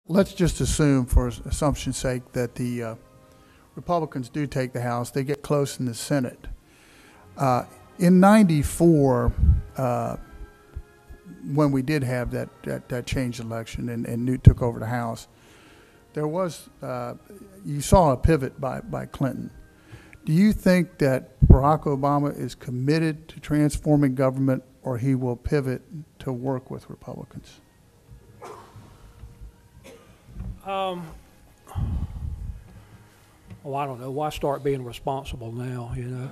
Let's just assume, for assumption's sake, that the Republicans do take the House. They get close in the Senate. In '94, when we did have that changed election and Newt took over the House, there was you saw a pivot by Clinton. Do you think that Barack Obama is committed to transforming government, or he will pivot to work with Republicans? Well, I don't know. Why start being responsible now, you know?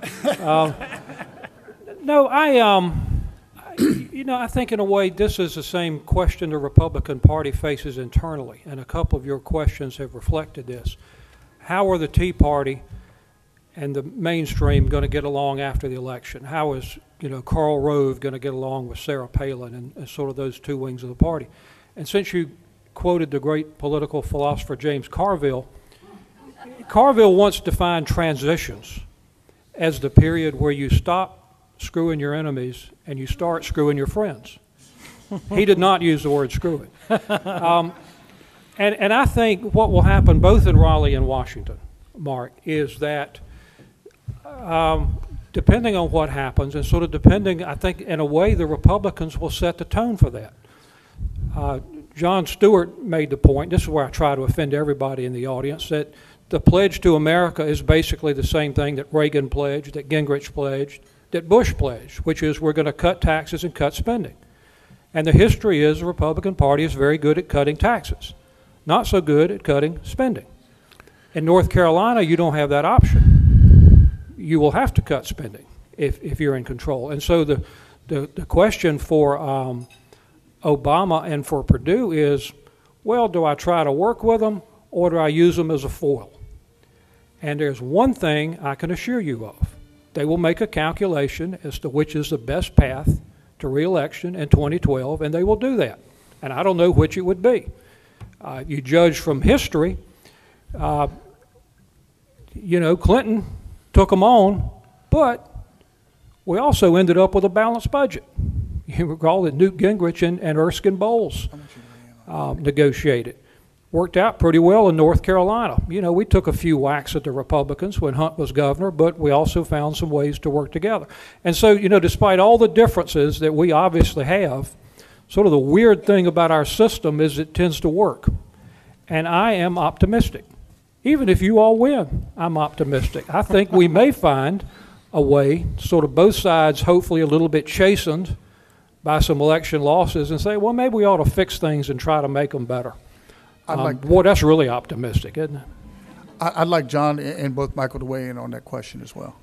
No, I think in a way this is the same question the Republican Party faces internally, and a couple of your questions have reflected this. How are the Tea Party and the mainstream going to get along after the election? How is, Karl Rove going to get along with Sarah Palin and sort of those two wings of the party? And since you quoted the great political philosopher James Carville, Carville once defined transitions as the period where you stop screwing your enemies and you start screwing your friends. He did not use the word screwing. And I think what will happen both in Raleigh and Washington, Mark, is that depending on what happens, and sort of depending, I think, in a way, the Republicans will set the tone for that. Jon Stewart made the point, this is where I try to offend everybody in the audience, that the pledge to America is basically the same thing that Reagan pledged, that Gingrich pledged, that Bush pledged, which is we're going to cut taxes and cut spending. And the history is the Republican Party is very good at cutting taxes, not so good at cutting spending. In North Carolina, you don't have that option. You will have to cut spending if you're in control. And so the question for Obama and for Perdue is, well, do I try to work with them or do I use them as a foil? And there's one thing I can assure you of. They will make a calculation as to which is the best path to re-election in 2012, and they will do that. And I don't know which it would be. You judge from history, Clinton took them on, but we also ended up with a balanced budget. You recall that Newt Gingrich and Erskine Bowles negotiated. Worked out pretty well in North Carolina. We took a few whacks at the Republicans when Hunt was governor, but we also found some ways to work together. And so, despite all the differences that we obviously have, sort of the weird thing about our system is it tends to work. And I am optimistic. Even if you all win, I'm optimistic. I think we may find a way, sort of both sides hopefully a little bit chastened by some election losses, and say, well, maybe we ought to fix things and try to make them better. Boy, that's really optimistic, isn't it? I'd like John and both Michael to weigh in on that question as well.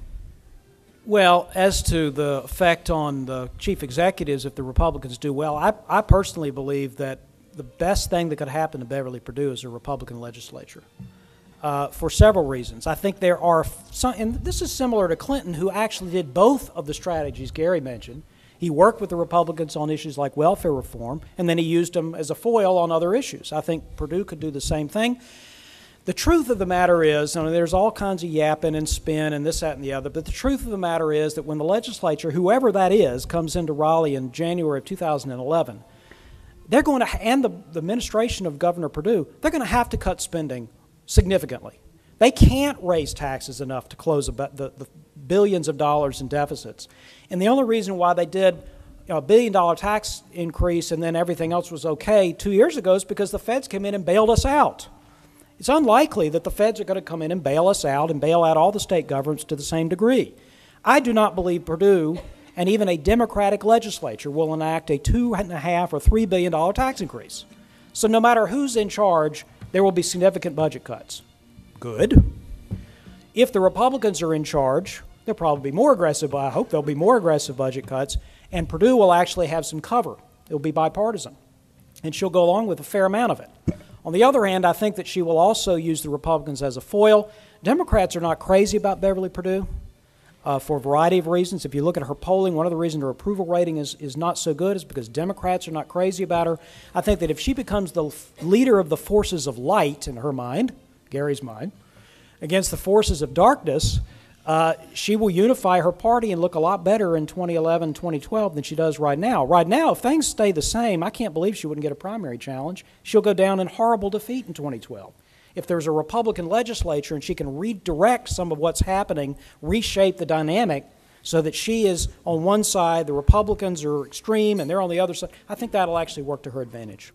Well, as to the effect on the chief executives if the Republicans do well, I personally believe that the best thing that could happen to Beverly Perdue is a Republican legislature for several reasons. I think there are some, and this is similar to Clinton, who actually did both of the strategies Gary mentioned. He worked with the Republicans on issues like welfare reform, and then he used them as a foil on other issues. I think Perdue could do the same thing. The truth of the matter is, there's all kinds of yapping and spin and this, that, and the other, but the truth of the matter is that when the legislature, whoever that is, comes into Raleigh in January of 2011, they're going to, and the administration of Governor Perdue, they're going to have to cut spending significantly. They can't raise taxes enough to close the billions of dollars in deficits. And the only reason why they did a $1 billion tax increase and then everything else was okay 2 years ago is because the feds came in and bailed us out. It's unlikely that the feds are going to come in and bail us out and bail out all the state governments to the same degree. I do not believe Perdue and even a Democratic legislature will enact a $2.5 or $3 billion tax increase. So no matter who's in charge, there will be significant budget cuts. Good. If the Republicans are in charge, they'll probably be more aggressive. I hope there'll be more aggressive budget cuts, and Perdue will actually have some cover. It'll be bipartisan, and she'll go along with a fair amount of it. On the other hand, I think that she will also use the Republicans as a foil. Democrats are not crazy about Beverly Perdue for a variety of reasons. If you look at her polling, one of the reasons her approval rating is not so good is because Democrats are not crazy about her. I think that if she becomes the leader of the forces of light in her mind, Gary's mind, against the forces of darkness, she will unify her party and look a lot better in 2011, 2012 than she does right now. Right now, if things stay the same, I can't believe she wouldn't get a primary challenge. She'll go down in horrible defeat in 2012. If there's a Republican legislature and she can redirect some of what's happening, reshape the dynamic so that she is on one side, the Republicans are extreme, and they're on the other side, I think that'll actually work to her advantage.